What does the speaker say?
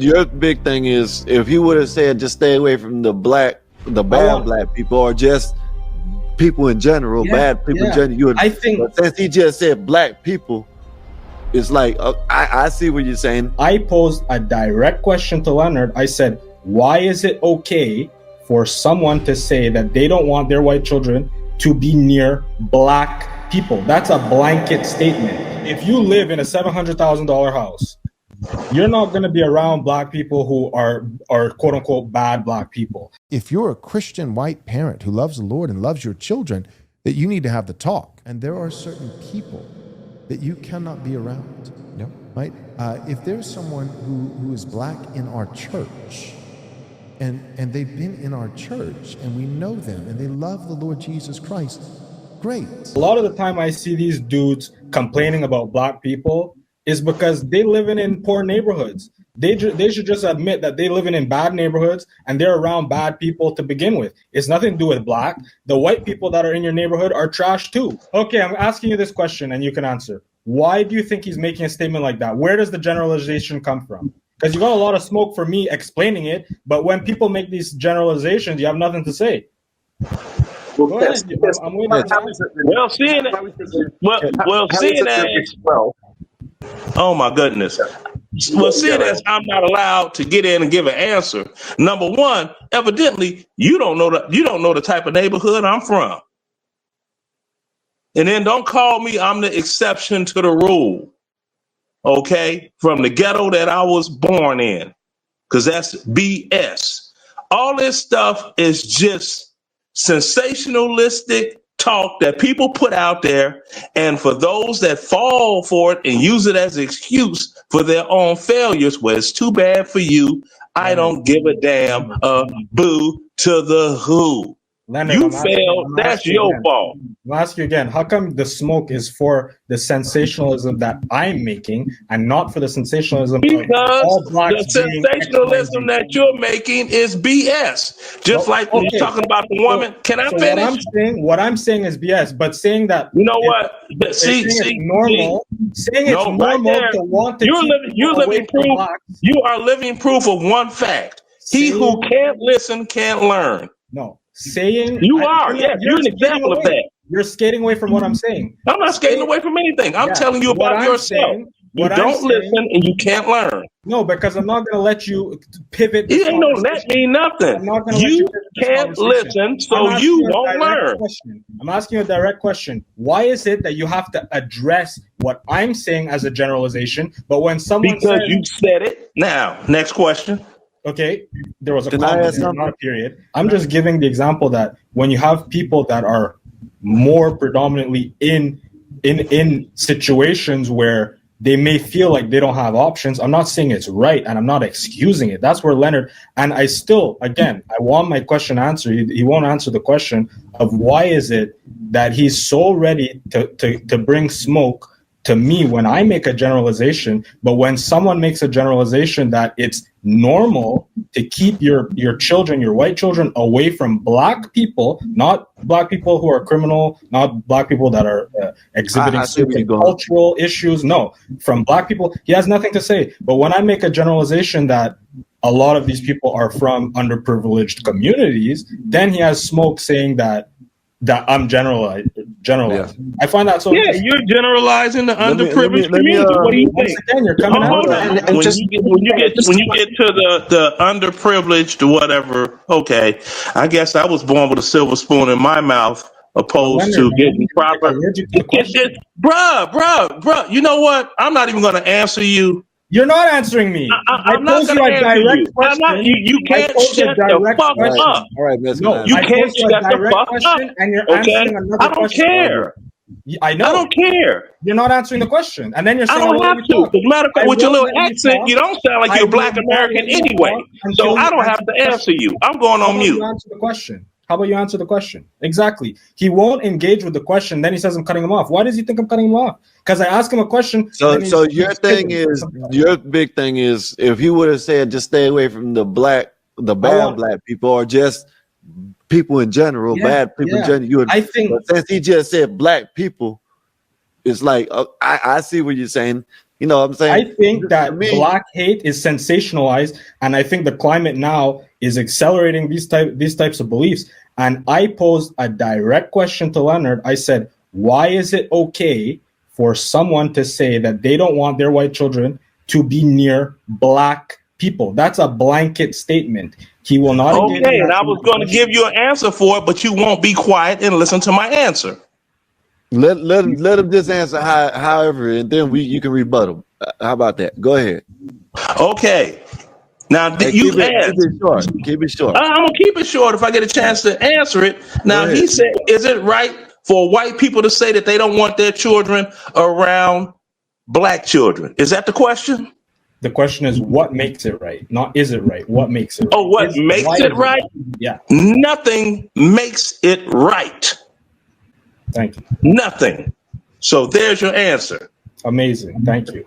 Your big thing is if he would have said just stay away from the bad black people, or just people in general, bad people in general. But since he just said black people, it's like I see what you're saying. I posed a direct question to Leonard. I said, why is it okay for someone to say that they don't want their white children to be near black people? That's a blanket statement. If you live in a $700,000 house, you're not going to be around black people who are quote unquote bad black people. If you're a Christian white parent who loves the Lord and loves your children, that you need to have the talk. And there are certain people that you cannot be around. Yep. Right? If there's someone who is black in our church, and they've been in our church, and we know them, and they love the Lord Jesus Christ, great. A lot of the time I see these dudes complaining about black people is because they live in poor neighborhoods. They should just admit that they live in bad neighborhoods and they're around bad people to begin with. It's nothing to do with black. The white people that are in your neighborhood are trash too. Okay, I'm asking you this question and you can answer. Why do you think he's making a statement like that? Where does the generalization come from? Because you got a lot of smoke for me explaining it, but when people make these generalizations, you have nothing to say. Well, seeing that, oh my goodness. Well, seeing as I'm not allowed to get in and give an answer, number one, evidently you don't know the type of neighborhood I'm from. And then don't call me I'm the exception to the rule. Okay? From the ghetto that I was born in. Because that's BS. All this stuff is just sensationalistic talk that people put out there, and for those that fall for it and use it as an excuse for their own failures, well, it's too bad for you. I don't give a damn. Boo to the who. Leonard, you failed. That's your fault. I'll ask you again. How come the smoke is for the sensationalism that I'm making and not for the sensationalism because the sensationalism that you're making is BS. Just like when you're talking about the woman. Can I finish? What I'm saying is BS, but saying that you know what? Saying it's normal to want to you're living proof. You are living proof of one fact. He who can't listen can't learn. No. Saying you're an example of that. You're skating away from what I'm saying. I'm not skating away from anything. I'm telling you about yourself. You don't listen and you can't learn. No, because I'm not going to let you pivot. It ain't no let me nothing. You can't listen, so you won't learn. I'm asking you a direct question. Why is it that you have to address what I'm saying as a generalization, but when someone says you said it? Now, next question. Okay, there was a comment, not a period. I'm just giving the example that when you have people that are more predominantly in situations where they may feel like they don't have options, I'm not saying it's right and I'm not excusing it. That's where Leonard, and I still, again, I want my question answered. He won't answer the question of why is it that he's so ready to bring smoke to me when I make a generalization, but when someone makes a generalization that it's normal to keep your children, your white children, away from black people, not black people who are criminal, not black people that are exhibiting certain cultural issues. No, from black people, he has nothing to say. But when I make a generalization that a lot of these people are from underprivileged communities, then he has smoke saying that I'm generalizing. Yeah. I find that so. Yeah, you're generalizing the underprivileged community. What do you think? Again, you're coming out. When you get to the underprivileged, whatever. Okay, I guess I was born with a silver spoon in my mouth, opposed to getting proper. Bruh. You know what? I'm not even going to answer you. You're not answering me. I'm not going to answer you. You can't shut the fuck up. All right, no, you can't shut the fuck up. And you're answering another I don't care. I know. I don't care. You're not answering the question, and then you're saying I don't have to. As a matter of fact, with your little accent, you don't sound like you're a black American anyway. So I don't have to answer you. I'm going on mute. Answer the question. How about you answer the question? Exactly. He won't engage with the question. Then he says I'm cutting him off. Why does he think I'm cutting him off? Because I ask him a question. So your big thing is if he would have said just stay away from the bad black people, or just people in general, bad people in general. But since he just said black people, it's like I see what you're saying. You know what I'm saying? I think that black hate is sensationalized, and I think the climate now is accelerating these types of beliefs. And I posed a direct question to Leonard. I said, why is it okay for someone to say that they don't want their white children to be near black people? That's a blanket statement. He will not. Okay, and I was going to give you an answer for it, but you won't be quiet and listen to my answer. Let him just answer however, and then you can rebuttal. How about that? Go ahead. Okay. Now you asked. Keep it short. I'm gonna keep it short if I get a chance to answer it. Now he said, "Is it right for white people to say that they don't want their children around black children?" Is that the question? The question is, what makes it right? Not is it right? What makes it right? Oh, what makes it right? Yeah. Nothing makes it right. Thank you. Nothing. So there's your answer. Amazing. Thank you.